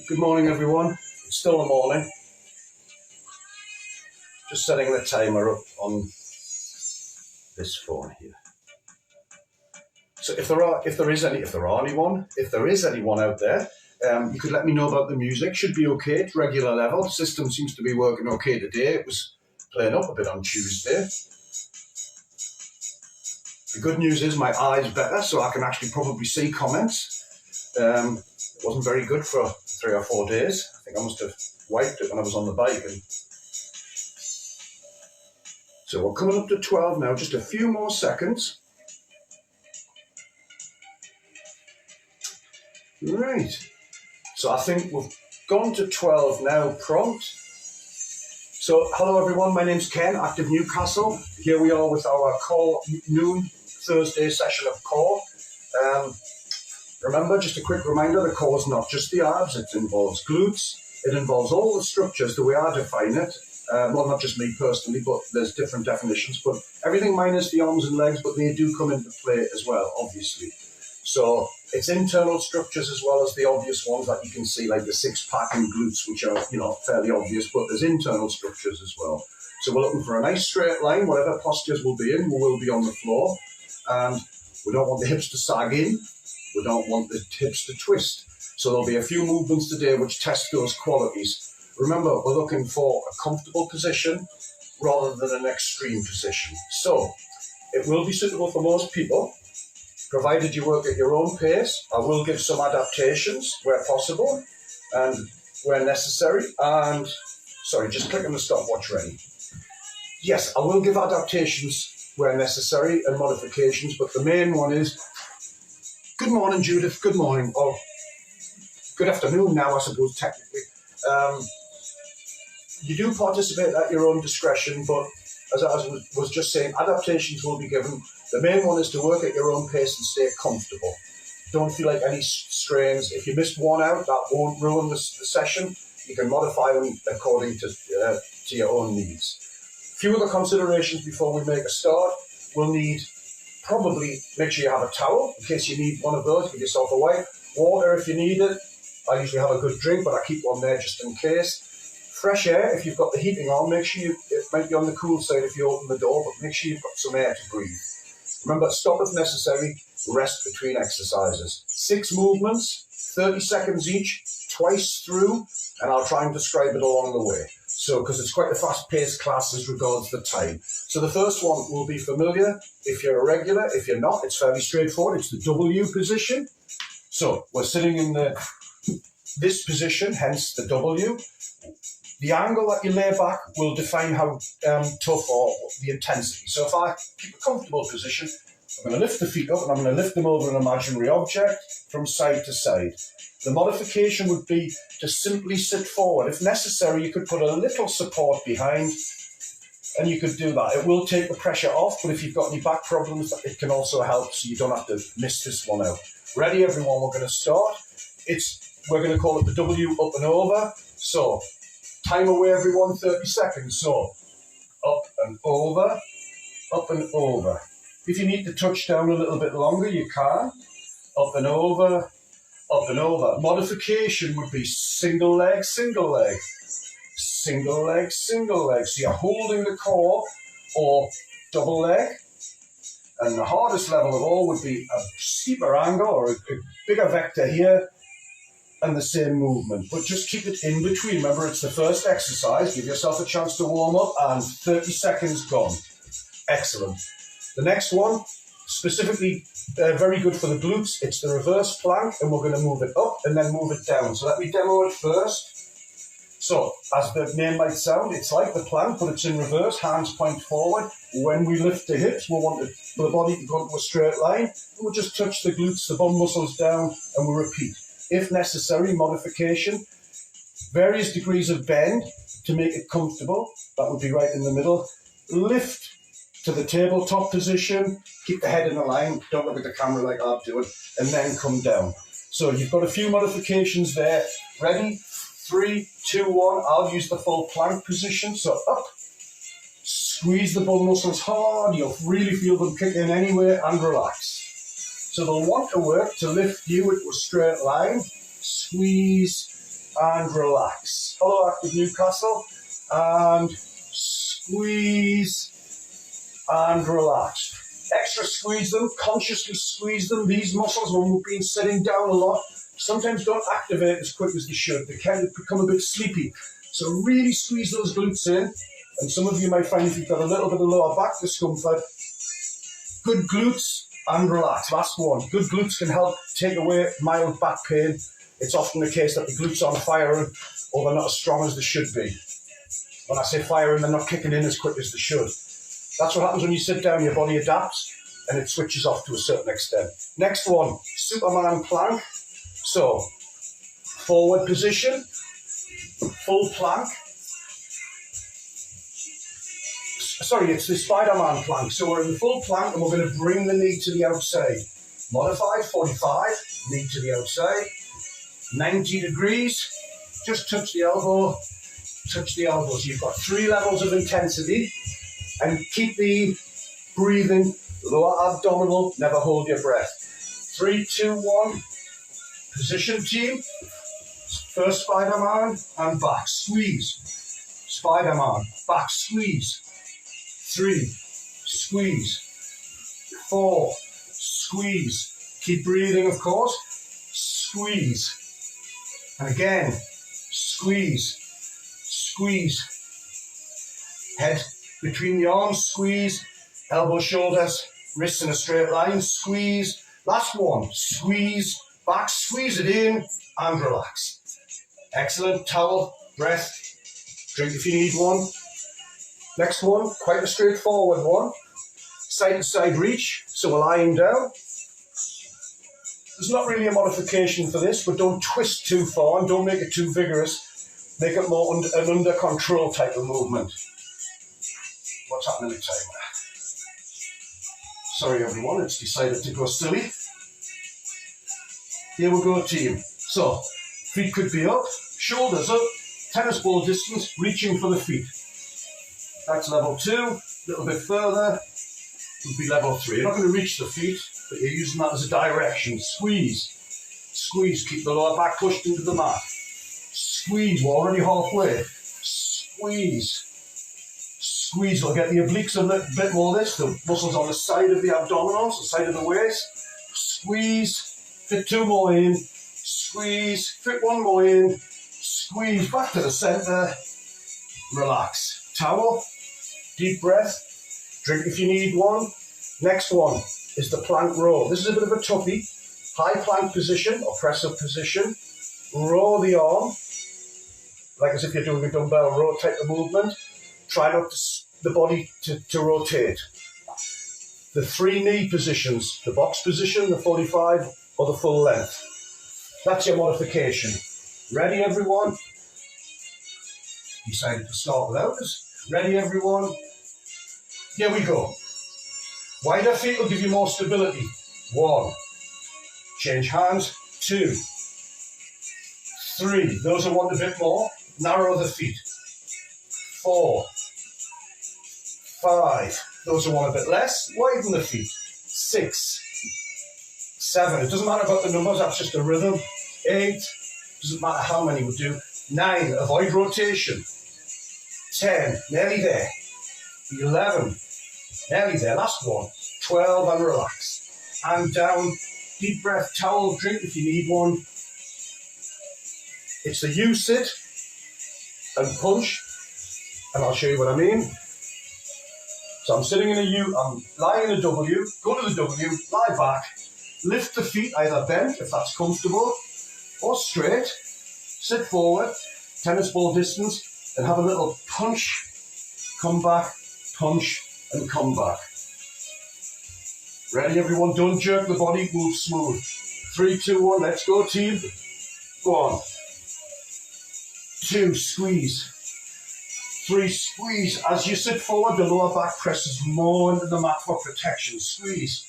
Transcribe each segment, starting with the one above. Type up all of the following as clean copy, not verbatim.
Good morning, everyone. It's still the morning. Just setting the timer up on this phone here. So if there is anyone out there, you could let me know about the music. Should be okay at regular level. System seems to be working okay today. It was playing up a bit on Tuesday. The good news is my eye's better, so I can actually probably see comments. It wasn't very good for 3 or 4 days. I think I must have wiped it when I was on the bike. So we're coming up to 12 now, just a few more seconds. Right. So I think we've gone to 12 now, prompt. So hello everyone, my name's Ken, Active Newcastle. Here we are with our core noon Thursday session of core. Remember, just a quick reminder, the core is not just the abs, it involves glutes, it involves all the structures the way I define it. Well, not just me personally, but there's different definitions, but everything minus the arms and legs, but they do come into play as well, obviously. So it's internal structures as well as the obvious ones that you can see, like the six-pack and glutes, which are, fairly obvious, but there's internal structures as well. So we're looking for a nice straight line, whatever postures we'll be in, we will be on the floor. And we don't want the hips to sag in, we don't want the hips to twist. So there'll be a few movements today which test those qualities. Remember, we're looking for a comfortable position rather than an extreme position. So it will be suitable for most people, provided you work at your own pace. I will give some adaptations where possible and where necessary. And, sorry, just click on the stopwatch ready. Yes, I will give adaptations where necessary and modifications, but the main one is, good morning, Judith, good morning, or good afternoon now, I suppose, technically. You do participate at your own discretion, but as I was just saying, adaptations will be given. The main one is to work at your own pace and stay comfortable. Don't feel like any strains. If you missed one out, that won't ruin the session. You can modify them according to your own needs. A few other considerations before we make a start. We'll need probably make sure you have a towel in case you need one of those. Give yourself a wipe. Water if you need it. I usually have a good drink, but I keep one there just in case. Fresh air, if you've got the heating on, make sure it might be on the cool side if you open the door, but make sure you've got some air to breathe. Remember, stop if necessary, rest between exercises. 6 movements, 30 seconds each, twice through, and I'll try and describe it along the way. So, because it's quite a fast-paced class as regards the time. So the first one will be familiar if you're a regular. If you're not, it's fairly straightforward. It's the W position. So we're sitting in this position, hence the W. The angle that you lay back will define how tough or the intensity. So if I keep a comfortable position, I'm going to lift the feet up and I'm going to lift them over an imaginary object from side to side. The modification would be to simply sit forward. If necessary, you could put a little support behind and you could do that. It will take the pressure off, but if you've got any back problems, it can also help so you don't have to miss this one out. Ready, everyone? We're going to start. We're going to call it the W up and over. So time away, everyone, 30 seconds. So up and over, up and over. If you need to touch down a little bit longer, you can. Up and over, up and over. Modification would be single leg, single leg. Single leg, single leg. So you're holding the core or double leg. And the hardest level of all would be a steeper angle or a bigger vector here and the same movement. But just keep it in between. Remember, it's the first exercise. Give yourself a chance to warm up and 30 seconds gone. Excellent. The next one, specifically very good for the glutes, it's the reverse plank, and we're going to move it up and then move it down. So let me demo it first. So, as the name might sound, it's like the plank, but it's in reverse, hands point forward. When we lift the hips, we want the body to go into a straight line. And we'll just touch the glutes, the bum muscles down, and we'll repeat. If necessary, modification, various degrees of bend to make it comfortable. That would be right in the middle. Lift to the tabletop position, keep the head in a line, don't look at the camera like I'm doing, and then come down. So you've got a few modifications there. Ready? 3, 2, 1. I'll use the full plank position. So up, squeeze the bum muscles hard. You'll really feel them kick in anyway, and relax. So they'll want to work to lift you into a straight line. Squeeze, and relax. Hello, Active Newcastle. And squeeze and relax. Extra squeeze them, consciously squeeze them. These muscles, when we've been sitting down a lot, sometimes don't activate as quick as they should. They kind of become a bit sleepy. So really squeeze those glutes in. And some of you might find if you've got a little bit of lower back discomfort, good glutes and relax. Last one. Good glutes can help take away mild back pain. It's often the case that the glutes aren't firing or they're not as strong as they should be. When I say firing, they're not kicking in as quick as they should. That's what happens when you sit down, your body adapts and it switches off to a certain extent. Next one, Superman plank. So, forward position, full plank. Sorry, it's the Spider-Man plank. So we're in the full plank and we're going to bring the knee to the outside. Modified, 45, knee to the outside. 90 degrees, just touch the elbow, touch the elbow. So you've got 3 levels of intensity and keep the breathing, lower abdominal, never hold your breath. 3, 2, 1, position team. First Spider-Man and back, squeeze. Spider-Man, back, squeeze. 3, squeeze. 4, squeeze. Keep breathing, of course. Squeeze. And again, squeeze. Squeeze. Head between the arms, squeeze. Elbows, shoulders, wrists in a straight line, squeeze. Last one, squeeze. Back, squeeze it in, and relax. Excellent. Towel, breath, drink if you need one. Next one, quite a straightforward one. Side to side reach, so we're lying down. There's not really a modification for this, but don't twist too far and don't make it too vigorous. Make it more an under control type of movement. What's happening with timer? Sorry everyone, it's decided to go silly. Here we go, team. So, feet could be up, shoulders up, tennis ball distance, reaching for the feet. That's level 2. A little bit further would be level 3. You're not going to reach the feet, but you're using that as a direction. Squeeze. Squeeze. Keep the lower back pushed into the mat. Squeeze. We're already halfway. Squeeze. Squeeze. We'll get the obliques a little bit more this. The muscles on the side of the abdominals, the side of the waist. Squeeze. Fit 2 more in. Squeeze. Fit 1 more in. Squeeze. Back to the center. Relax. Towel. Deep breath. Drink if you need one. Next one is the plank row. This is a bit of a toughie. High plank position or press up position. Row the arm, like as if you're doing a dumbbell row type of movement. Try not to the body to rotate. The 3 knee positions, the box position, the 45 or the full length. That's your modification. Ready everyone? Decided to start without us. Ready everyone? Here we go. Wider feet will give you more stability. 1. Change hands. 2. 3. Those who want a bit more, narrow the feet. 4. 5. Those who want a bit less, widen the feet. 6. 7. It doesn't matter about the numbers, that's just a rhythm. 8. Doesn't matter how many we do. 9. Avoid rotation. 10. Nearly there. 11. Nearly there. Last one. 12 and relax. And down. Deep breath. Towel. Drink if you need one. It's the U sit and punch. And I'll show you what I mean. So I'm sitting in a U. I'm lying in a W. Go to the W. Lie back. Lift the feet either bent if that's comfortable or straight. Sit forward. Tennis ball distance. And have a little punch. Come back. Punch. And come back. Ready everyone? Don't jerk the body, move smooth. 3, 2, 1, let's go team. 1, 2, squeeze. 3, squeeze. As you sit forward, the lower back presses more into the mat for protection. Squeeze.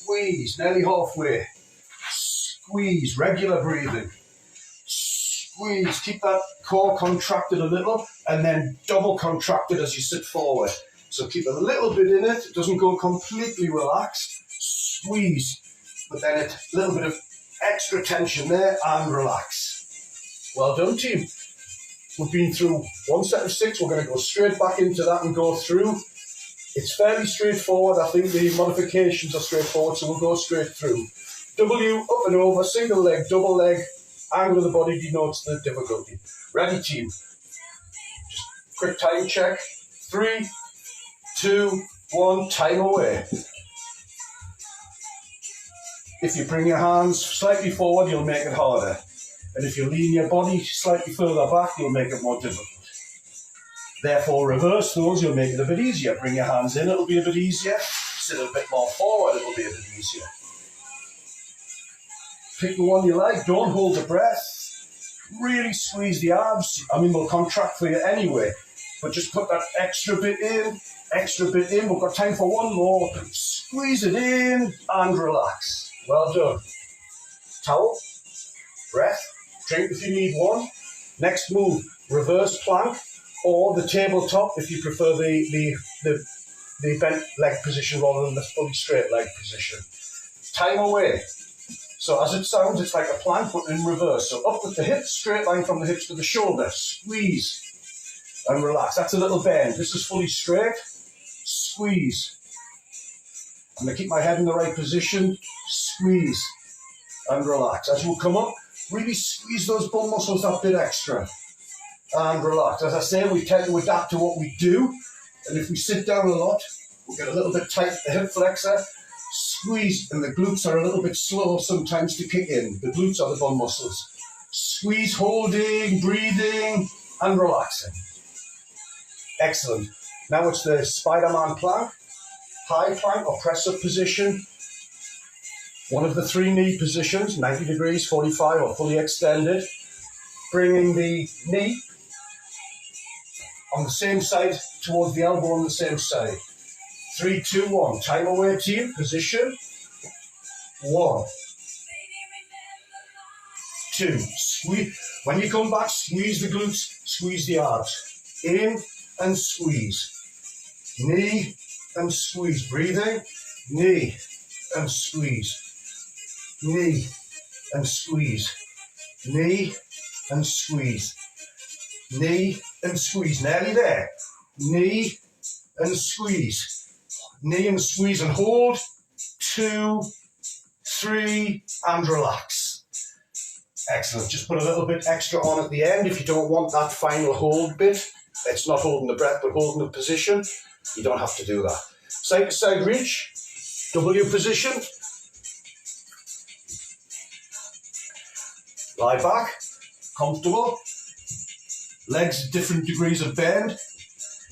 Squeeze, nearly halfway. Squeeze, regular breathing. Squeeze, keep that core contracted a little and then double contracted as you sit forward. So keep a little bit in it, it doesn't go completely relaxed. Squeeze, but then a little bit of extra tension there and relax. Well done, team. We've been through one set of 6. We're going to go straight back into that and go through. It's fairly straightforward. I think the modifications are straightforward, so we'll go straight through. W, up and over, single leg, double leg, angle of the body denotes the difficulty. Ready, team? Just quick time check. 3, 2, 1, time away. If you bring your hands slightly forward, you'll make it harder. And if you lean your body slightly further back, you'll make it more difficult. Therefore, reverse those, you'll make it a bit easier. Bring your hands in, it'll be a bit easier. Sit a bit more forward, it'll be a bit easier. Pick the one you like, don't hold the breath. Really squeeze the abs. I mean, they'll contract for you anyway. But just put that extra bit in. We've got time for one more. Squeeze it in and relax. Well done. Towel, breath, drink if you need one. Next move, reverse plank or the tabletop if you prefer the bent leg position rather than the fully straight leg position. Time away. So as it sounds, it's like a plank but in reverse. So up with the hips, straight line from the hips to the shoulder. Squeeze and relax. That's a little bend. This is fully straight. Squeeze. I'm going to keep my head in the right position. Squeeze and relax. As you come up, really squeeze those bum muscles that bit extra. And relax. As I say, we tend to adapt to what we do. And if we sit down a lot, we'll get a little bit tight at the hip flexor. Squeeze, and the glutes are a little bit slow sometimes to kick in. The glutes are the bum muscles. Squeeze, holding, breathing, and relaxing. Excellent. Now it's the Spider-Man plank. High plank or press-up position. One of the 3 knee positions, 90 degrees, 45 or fully extended. Bringing the knee on the same side towards the elbow on the same side. 3, 2, 1. Time away, team. Position. 1, 2. Squeeze. When you come back, squeeze the glutes, squeeze the abs. In and squeeze. Knee and squeeze. Breathing. Knee and squeeze. Knee and squeeze. Knee and squeeze. Knee and squeeze. Nearly there. Knee and squeeze. Knee and squeeze and hold. 2, 3, and relax. Excellent. Just put a little bit extra on at the end if you don't want that final hold bit. It's not holding the breath, but holding the position. You don't have to do that. Side to side reach. W position. Lie back. Comfortable. Legs different degrees of bend.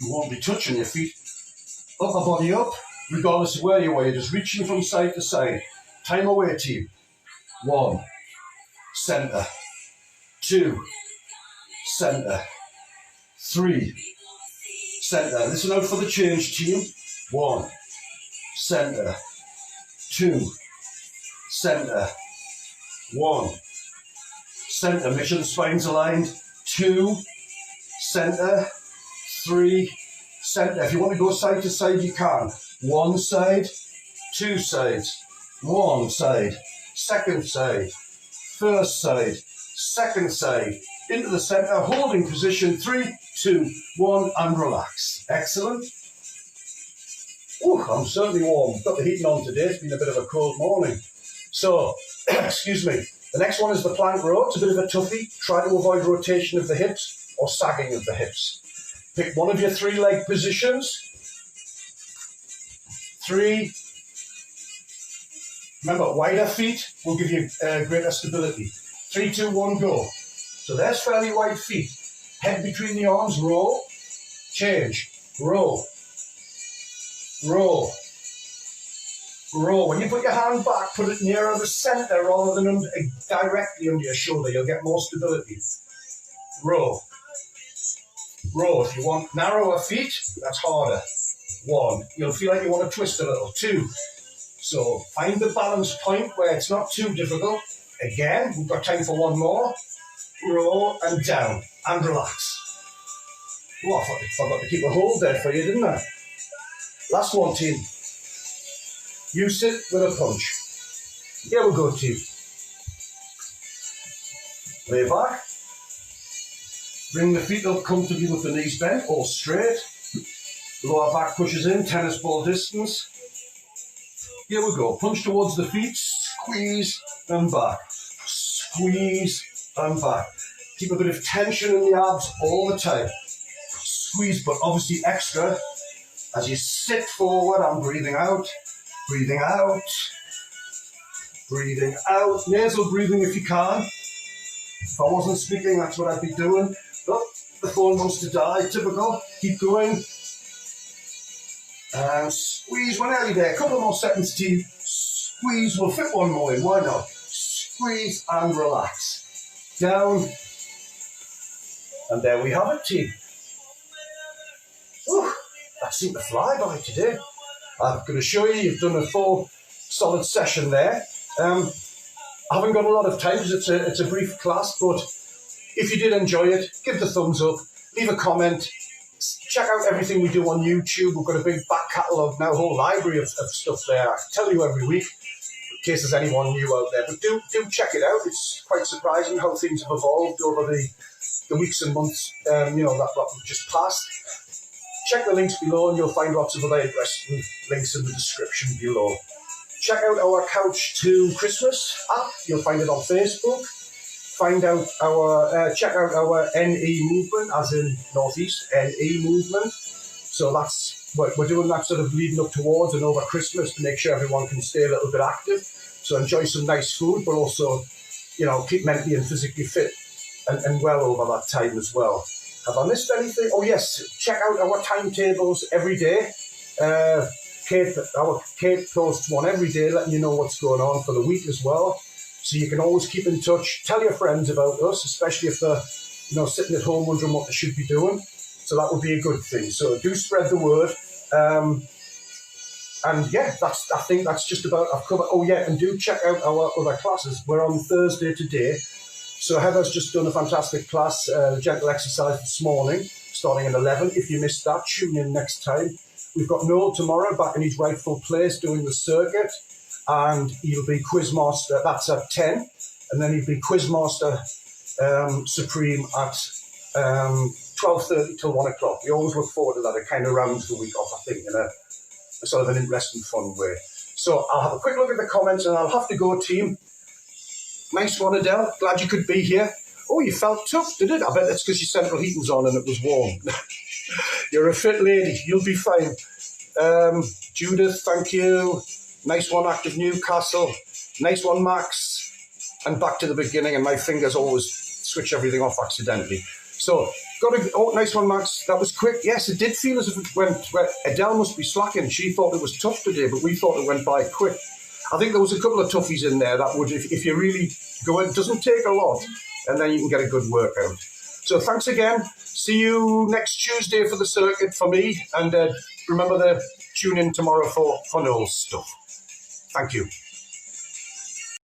You won't be touching your feet. Upper body up, regardless of where you are. You're just reaching from side to side. Time away, team. 1, center. 2, center. 3, center. Listen out for the change, team. 1, center. 2, center. 1, center. Make sure the spine's aligned. 2, center. 3, center. If you want to go side to side, you can. 1 side, 2 sides, 1 side, second side, first side, second side, into the center, holding position. 3, 2, 1, and relax. Excellent. Ooh, I'm certainly warm. Got the heating on today. It's been a bit of a cold morning. So, excuse me. The next one is the plank row. It's a bit of a toughie. Try to avoid rotation of the hips or sagging of the hips. Pick one of your 3 leg positions. 3. Remember, wider feet will give you greater stability. 3, 2, 1, go. So there's fairly wide feet. Head between the arms, roll, change, roll, roll, roll. When you put your hand back, put it nearer the center rather than directly under your shoulder. You'll get more stability. Roll. Roll. If you want narrower feet, that's harder. 1. You'll feel like you want to twist a little. 2. So find the balance point where it's not too difficult. Again, we've got time for one more. Roll and down and relax. Oh, I forgot to keep a hold there for you, didn't I? Last one, team. You sit with a punch. Here we go, team. Lay back. Bring the feet up comfortably with the knees bent or straight. Lower back pushes in, tennis ball distance. Here we go. Punch towards the feet, squeeze and back. Squeeze and back. Keep a bit of tension in the abs all the time. Squeeze, but obviously extra as you sit forward and breathing out, breathing out, breathing out. Nasal breathing if you can. If I wasn't speaking, that's what I'd be doing. But the phone wants to die, typical. Keep going. And squeeze, we're nearly there. A couple more seconds, team. Squeeze, we'll fit one more in, why not? Squeeze and relax. Down. And there we have it, team. Whew, that seemed to fly by today. I'm going to show you, you've done a full solid session there. I haven't got a lot of time because it's a brief class, but if you did enjoy it, give the thumbs up, leave a comment, check out everything we do on YouTube. We've got a big back catalogue now, a whole library of stuff there. I tell you every week, in case there's anyone new out there, but do check it out. It's quite surprising how things have evolved over the weeks and months, that we've just passed. Check the links below and you'll find lots of other interesting links in the description below. Check out our Couch to Christmas app. You'll find it on Facebook. Check out our NE movement, as in Northeast, NE movement. So that's what we're doing, that sort of leading up towards and over Christmas to make sure everyone can stay a little bit active. So enjoy some nice food, but also, keep mentally and physically fit and well over that time as well. Have I missed anything? Oh yes, check out our timetables every day. Kate posts one every day letting you know what's going on for the week as well. So you can always keep in touch. Tell your friends about us, especially if they're sitting at home wondering what they should be doing. So that would be a good thing. So do spread the word. And yeah, I think that's just about I've covered. Oh yeah, and do check out our other classes. We're on Thursday today. So Heather's just done a fantastic class, gentle exercise this morning, starting at 11. If you missed that, tune in next time. We've got Noel tomorrow back in his rightful place doing the circuit, and he'll be Quizmaster, that's at 10, and then he'll be Quizmaster Supreme at 12:30 till 1 o'clock. We always look forward to that. It kind of rounds the week off, I think, in a sort of an interesting, fun way. So I'll have a quick look at the comments and I'll have to go, team. Nice one, Adele. Glad you could be here. Oh, you felt tough, did it? I bet that's because your central heating's on and it was warm. You're a fit lady. You'll be fine. Judith, thank you. Nice one, Active Newcastle. Nice one, Max. And back to the beginning, and my fingers always switch everything off accidentally. So, nice one, Max. That was quick. Yes, it did feel as if it went. Well, Adele must be slacking. She thought it was tough today, but we thought it went by quick. I think there was a couple of toughies in there that would, if you really go in, it doesn't take a lot, and then you can get a good workout. So thanks again. See you next Tuesday for the circuit for me, and remember to tune in tomorrow for Noel's stuff. Thank you.